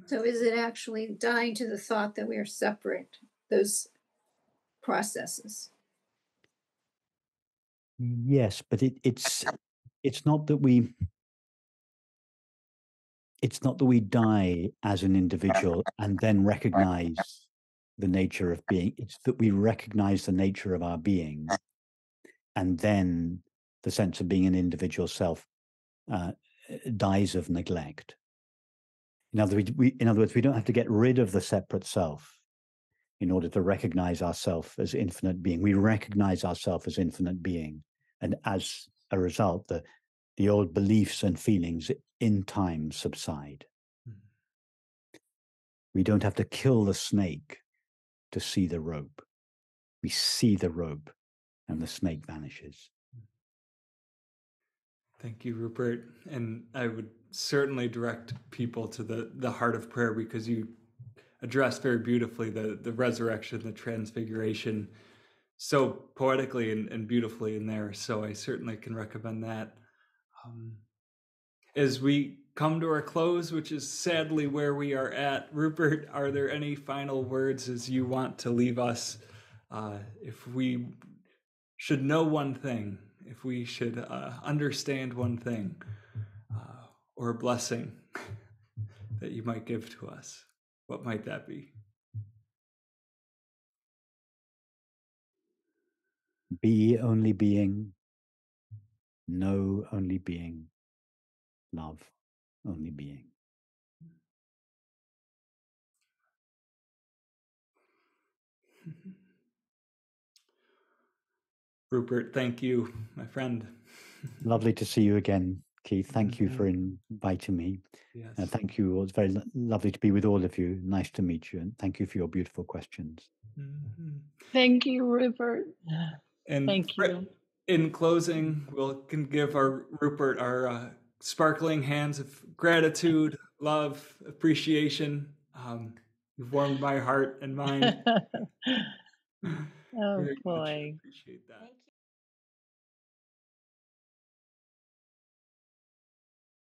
So is it actually dying to the thought that we are separate, those processes? Yes, but it's not that we die as an individual and then recognize the nature of being. It's that we recognize the nature of our being, and then the sense of being an individual self dies of neglect. In other words, we don't have to get rid of the separate self in order to recognize ourself as infinite being. We recognize ourself as infinite being, and as a result, the old beliefs and feelings in time subside. We don't have to kill the snake to see the rope. We see the rope and the snake vanishes. Thank you, Rupert. And I would certainly direct people to the heart of prayer, because you address very beautifully the resurrection, the transfiguration, so poetically and beautifully in there. So I certainly can recommend that. As we come to our close, which is sadly where we are at, Rupert, are there any final words as you want to leave us? If we should know one thing, if we should understand one thing, or a blessing that you might give to us, what might that be? Be only being, know only being, love only being. Rupert, thank you, my friend. Lovely to see you again, Keith. Thank you for inviting me. Yes. And thank you. It was very lovely to be with all of you. Nice to meet you. And thank you for your beautiful questions. Thank you, Rupert. And Thank you. In closing, can give our Rupert our sparkling hands of gratitude, love, appreciation. You've warmed my heart and mind. Oh Very much boy. appreciate that.